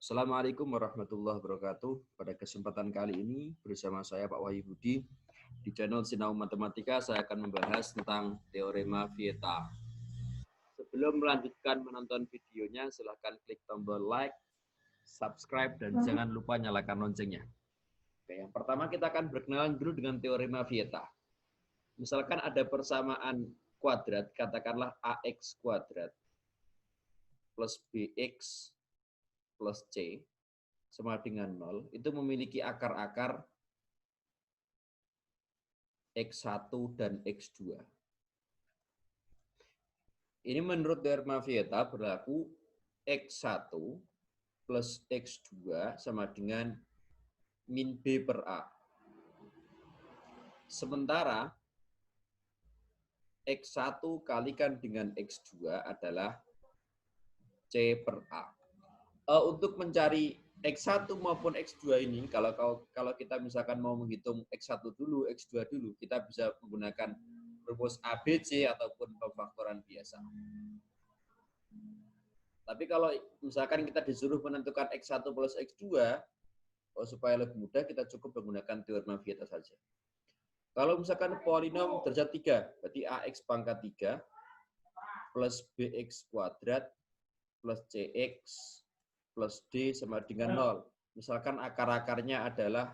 Assalamualaikum warahmatullahi wabarakatuh. Pada kesempatan kali ini bersama saya Pak Wahyu Budi di channel Sinau Matematika saya akan membahas tentang teorema Vieta. Sebelum melanjutkan menonton videonya, silahkan klik tombol like, subscribe, dan jangan lupa nyalakan loncengnya. Oke, yang pertama kita akan berkenalan dulu dengan teorema Vieta. Misalkan ada persamaan kuadrat, katakanlah AX kuadrat plus BX plus C sama dengan 0, itu memiliki akar-akar X1 dan X2. Ini menurut teorema Vieta berlaku X1 plus X2 sama dengan min B per A. Sementara X1 kalikan dengan X2 adalah C per A. Untuk mencari X1 maupun X2 ini, kalau kita misalkan mau menghitung X1 dulu, X2 dulu, kita bisa menggunakan rumus ABC ataupun pemfaktoran biasa. Tapi kalau misalkan kita disuruh menentukan X1 plus X2, supaya lebih mudah kita cukup menggunakan teorema Vieta saja. Kalau misalkan polinom derajat 3, berarti AX pangkat 3 plus BX kuadrat plus CX plus D sama dengan 0. Misalkan akar-akarnya adalah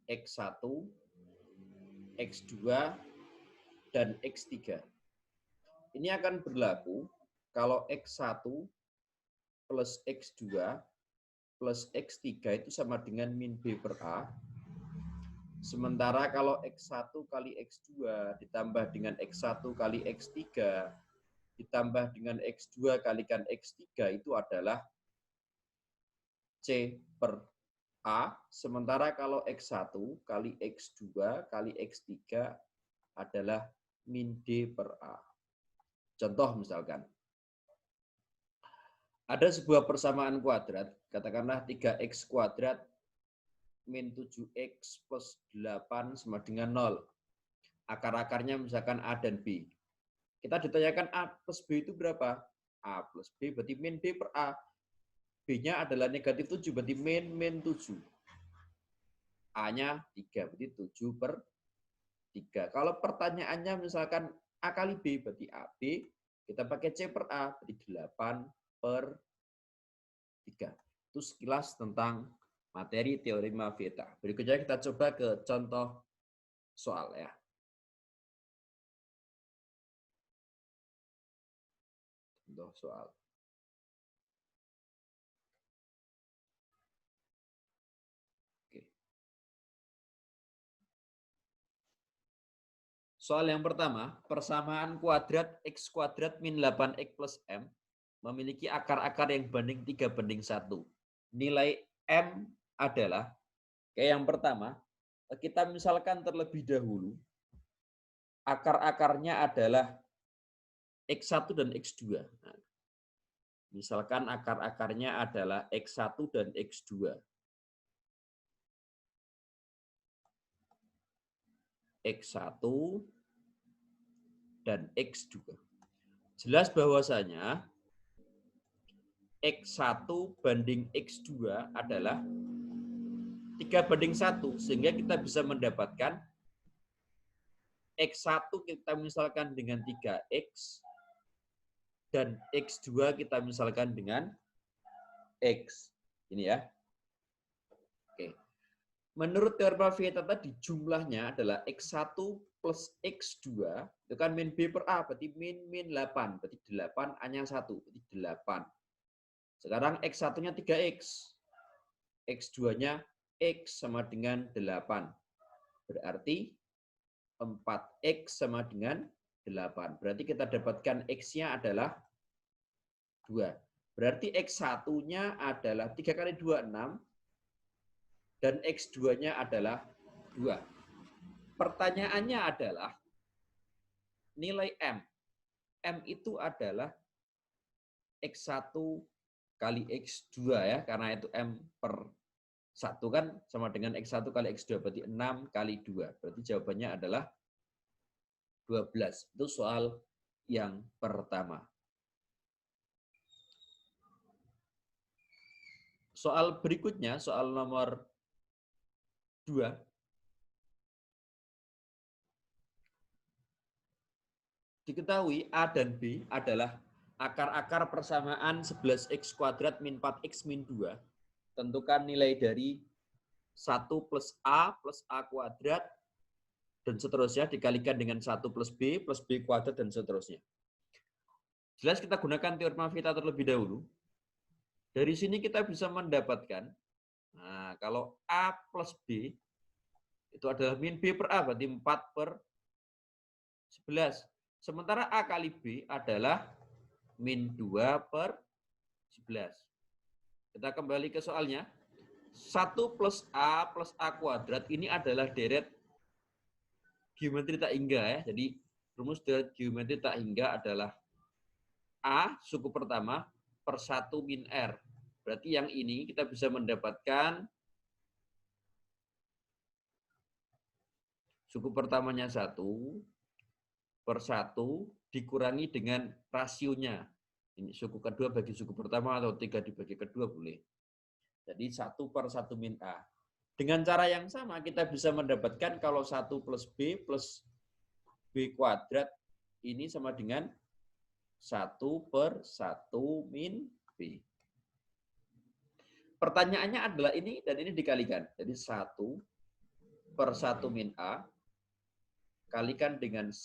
X1, X2, dan X3. Ini akan berlaku kalau X1 plus X2 plus X3 itu sama dengan min B per A. Sementara kalau X1 kali X2 ditambah dengan X1 kali X3 ditambah dengan X2 kalikan X3 itu adalah C per A. Sementara kalau X1 kali X2 kali X3 adalah min D per A. Contoh misalkan, ada sebuah persamaan kuadrat, katakanlah 3X kuadrat min 7X plus 8 sama dengan 0. Akar-akarnya misalkan A dan B. Kita ditanyakan A plus B itu berapa? A plus B berarti min B per A. B-nya adalah negatif 7, berarti min 7. A-nya 3, berarti 7 per 3. Kalau pertanyaannya misalkan A kali B, berarti AB. Kita pakai C per A, berarti 8 per 3. Itu sekilas tentang materi teorema Vieta. Berikutnya kita coba ke contoh soal ya. Contoh soal. Oke. Soal yang pertama, persamaan kuadrat X kuadrat min 8X plus M memiliki akar-akar yang banding 3:1. Nilai M adalah, kayak yang pertama, kita misalkan terlebih dahulu, akar-akarnya adalah X1 dan X2. Nah, misalkan akar-akarnya adalah X1 dan X2. X1 dan X2. Jelas bahwasanya X1 banding X2 adalah 3:1, sehingga kita bisa mendapatkan X1 kita misalkan dengan 3X, dan X2 kita misalkan dengan X. Ini ya. Oke. Menurut teorema Vieta tadi, jumlahnya adalah X1 plus X2, itu kan min B per A, berarti min 8, berarti 8, A-nya 1, berarti 8. Sekarang X1-nya 3X, X2-nya X sama dengan 8. Berarti 4X sama dengan 8. Berarti kita dapatkan X-nya adalah 2. Berarti X1-nya adalah 3 kali 2, 6. Dan X2-nya adalah 2. Pertanyaannya adalah nilai M. M itu adalah X1 kali X2 ya, karena itu M per 1 kan sama dengan X1 kali X2, berarti 6 kali 2. Berarti jawabannya adalah 12. Itu soal yang pertama. soal berikutnya, soal nomor 2. Diketahui A dan B adalah akar-akar persamaan 11x kuadrat min 4x min 2. Tentukan nilai dari 1 plus A kuadrat dan seterusnya dikalikan dengan 1 plus B kuadrat dan seterusnya. Jelas kita gunakan teorema Vita terlebih dahulu. Dari sini kita bisa mendapatkan, nah, kalau A plus B itu adalah min B per A, berarti 4 per 11. Sementara A kali B adalah min 2 per 11. Kita kembali ke soalnya. 1 plus A kuadrat ini adalah deret geometri tak hingga ya. Jadi rumus deret geometri tak hingga adalah A suku pertama per 1 min R. Berarti yang ini kita bisa mendapatkan suku pertamanya 1 per 1 dikurangi dengan rasionya. Ini suku kedua bagi suku pertama atau 3 dibagi kedua boleh. Jadi 1 per 1 min A. Dengan cara yang sama kita bisa mendapatkan kalau 1 plus B kuadrat ini sama dengan 1 per 1 min B. Pertanyaannya adalah ini dan ini dikalikan. Jadi 1 per 1 min A kalikan dengan 1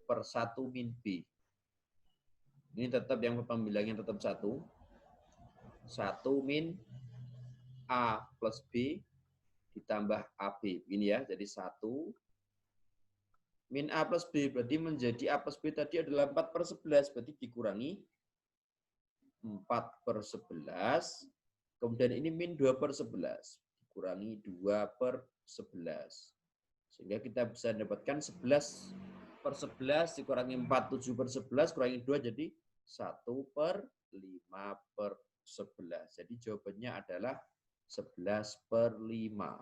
per 1 min B. Ini tetap yang pembilangnya tetap 1. 1 min A plus B ditambah AB. Ini ya, jadi 1 min A plus B. Berarti menjadi A plus B tadi adalah 4 per 11. Berarti dikurangi 4 per 11. Kemudian ini min 2 per 11. Dikurangi 2 per 11. Sehingga kita bisa mendapatkan 11 per 11 dikurangi 4, 7 per 11, kurangi 2 jadi 1 per 5 per 11. Jadi jawabannya adalah 11 per 5.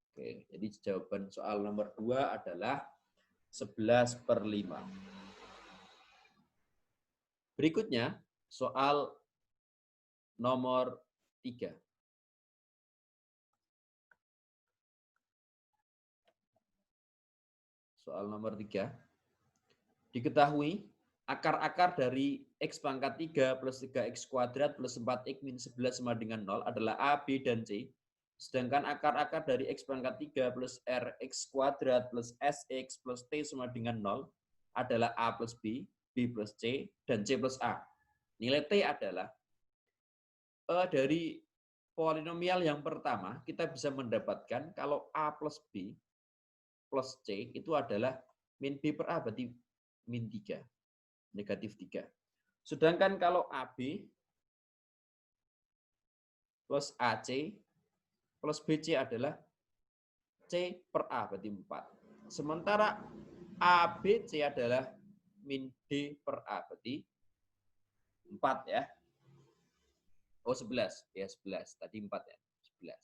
Oke, jadi jawaban soal nomor 2 adalah 11 per 5. Berikutnya, soal nomor 3. Soal nomor 3. Diketahui akar-akar dari X pangkat 3 plus 3X kuadrat plus 4X min 11 sama dengan 0 adalah A, B, dan C. Sedangkan akar-akar dari X pangkat 3 plus RX kuadrat plus SX plus T sama dengan 0 adalah A plus B plus C, dan C plus A. Nilai T adalah dari polinomial yang pertama, kita bisa mendapatkan kalau A plus B plus C itu adalah min B per A, berarti min 3. Negatif 3. Sedangkan kalau AB plus AC plus BC adalah C per A, berarti 4. Sementara ABC adalah min D per A, berarti 4 ya. Oh, 11. Ya, 11. Tadi 4 ya. 11.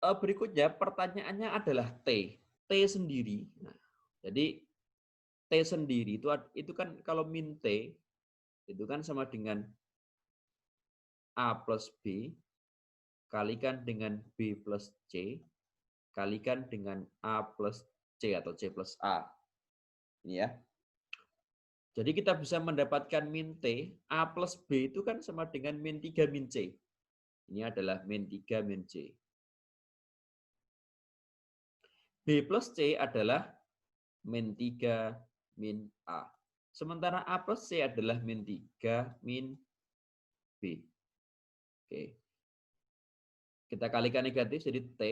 Berikutnya pertanyaannya adalah T. T sendiri. Nah, jadi T sendiri itu kan kalau min T itu kan sama dengan A plus B kalikan dengan B plus C kalikan dengan A plus C atau C plus A. Ini ya. Jadi kita bisa mendapatkan min T, A plus B itu kan sama dengan min 3 min C. Ini adalah min 3 min C. B plus C adalah min 3 min A. Sementara A plus C adalah min 3 min B. Oke. Kita kalikan negatif jadi T.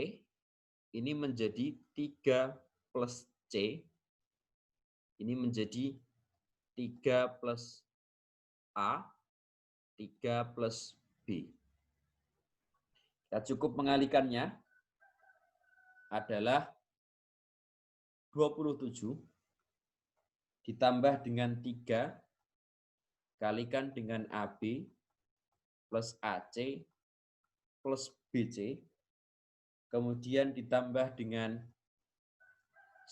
Ini menjadi 3 plus C. Ini menjadi 3 plus A. 3 plus B. Kita cukup mengalikannya adalah 27 ditambah dengan 3 kalikan dengan AB plus AC plus BC kemudian ditambah dengan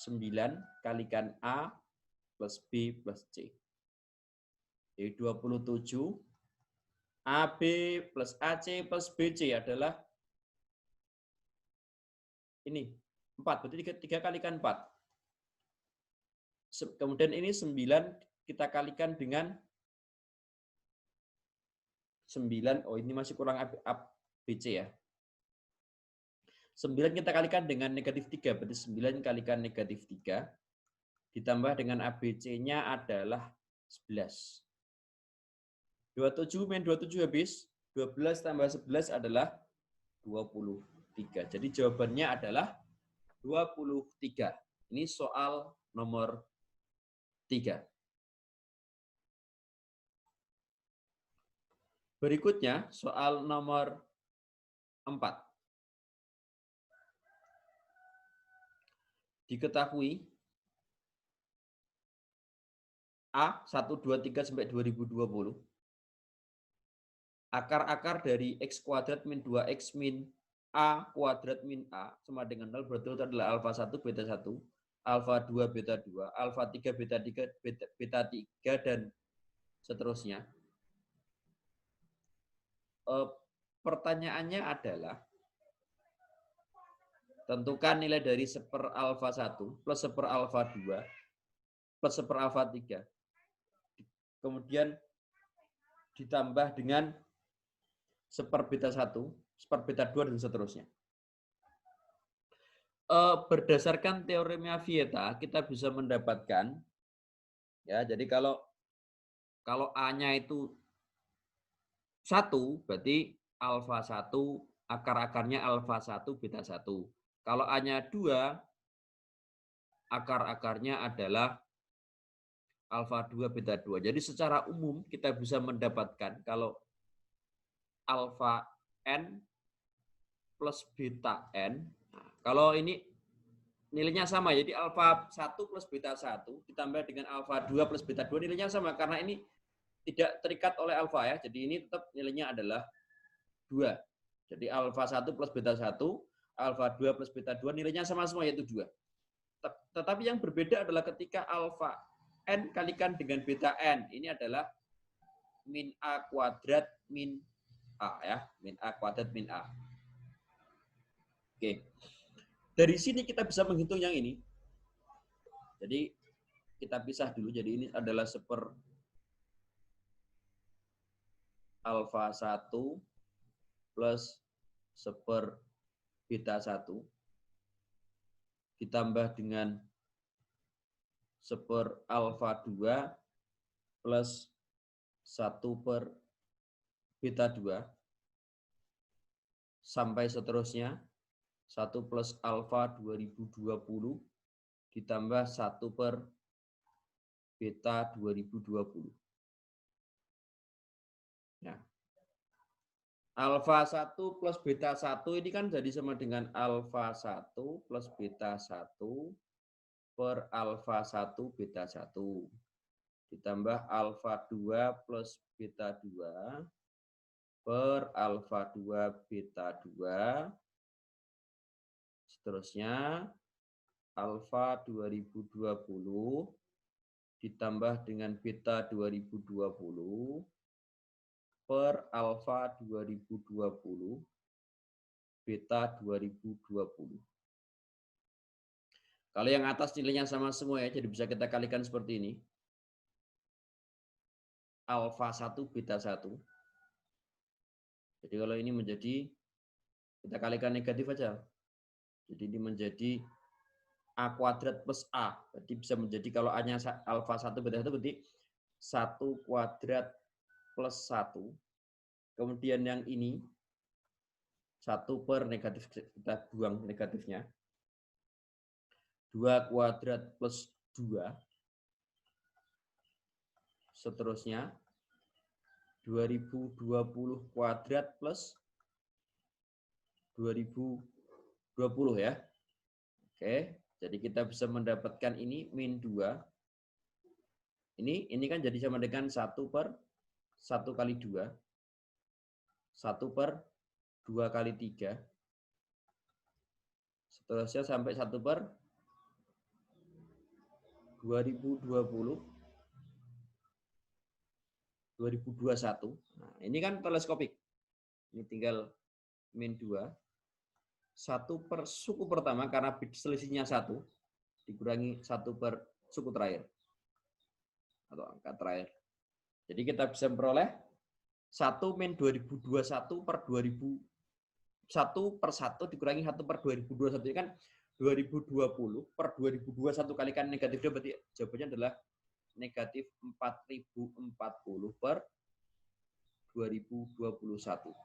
9 kalikan A plus B plus C. Jadi 27 AB plus AC plus BC adalah ini 4, berarti 3 kalikan 4. Kemudian ini 9 kita kalikan dengan 9, oh ini masih kurang BC ya. 9 kita kalikan dengan negatif 3, berarti 9 kalikan negatif 3, ditambah dengan ABC-nya adalah 11. 27 min 27 habis, 12 tambah 11 adalah 23. Jadi jawabannya adalah 23. Ini soal nomor 3. Berikutnya soal nomor 4. Diketahui A 1, 2, 3 sampai 2020. Akar-akar dari X kuadrat min 2X min A kuadrat min A sama dengan 0, berarti itu adalah alfa 1, beta 1, alfa 2, beta 2, alfa 3, beta 3, beta 3, dan seterusnya. Pertanyaannya adalah, tentukan nilai dari 1/1 alfa 1 plus 1/2 alfa 2 plus 1/2 alfa 3. Kemudian ditambah dengan 1/beta 1, 1/beta 2, dan seterusnya. Berdasarkan teoremnya Vieta, kita bisa mendapatkan, ya, jadi kalau A-nya itu 1, berarti alfa 1, akar-akarnya alfa 1, beta 1. Kalau A-nya 2, akar-akarnya adalah alfa 2, beta 2. Jadi secara umum kita bisa mendapatkan kalau alfa n plus beta n, nah, kalau ini nilainya sama, jadi alfa 1 plus beta 1 ditambah dengan alfa 2 plus beta 2 nilainya sama, karena ini tidak terikat oleh alfa ya, jadi ini tetap nilainya adalah 2. Jadi alfa 1 plus beta 1, alfa 2 plus beta 2 nilainya sama semua, yaitu 2. Tetapi yang berbeda adalah ketika alfa n kalikan dengan beta n, ini adalah min A kuadrat min A ya, min A kuadrat min A. Oke. Dari sini kita bisa menghitung yang ini. Jadi kita pisah dulu. Jadi ini adalah 1/alfa 1 plus 1/beta 1 ditambah dengan 1/alfa 2 plus 1/beta 2 sampai seterusnya 1 plus alfa 2020 ditambah 1/beta 2020. Nah, alfa 1 plus beta 1 ini kan jadi sama dengan alfa 1 plus beta 1 per alfa 1 beta 1 ditambah alfa 2 plus beta 2 per alfa 2 beta 2. Seterusnya alfa 2020 ditambah dengan beta 2020 per alfa 2020 beta 2020. Kalau yang atas nilainya sama semua ya, jadi bisa kita kalikan seperti ini. Alfa 1 beta 1. Jadi kalau ini menjadi, kita kalikan negatif aja. Jadi ini menjadi A kuadrat plus A. Berarti bisa menjadi kalau A-nya alfa 1 beta 1 berarti 1 kuadrat plus 1. Kemudian yang ini 1 per negatif, kita buang negatifnya. 2 kuadrat plus 2. Seterusnya 2020 kuadrat plus 2020 ya. Oke, jadi kita bisa mendapatkan ini min 2. Ini kan jadi sama dengan 1 per 1 kali 2. 1 per 2 kali 3. Seterusnya sampai 1 per 2020 2021. Nah, ini kan teleskopik. Ini tinggal min 2. 1 per suku pertama, karena bit selisihnya 1, dikurangi 1 per suku terakhir. Atau angka terakhir. Jadi kita bisa memperoleh 1 min 2021 per 2000. 1 per 1 dikurangi 1 per 2021. Ini kan 2020 per 2021 kalikan negatifnya, berarti jawabannya adalah negatif 4040 per 2021.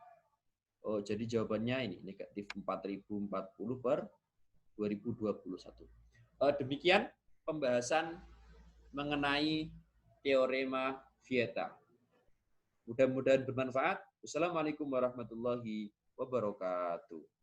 Oh, jadi jawabannya ini negatif 4040 per 2021. Demikian pembahasan mengenai teorema Vieta. Mudah-mudahan bermanfaat. Wassalamualaikum warahmatullahi wabarakatuh.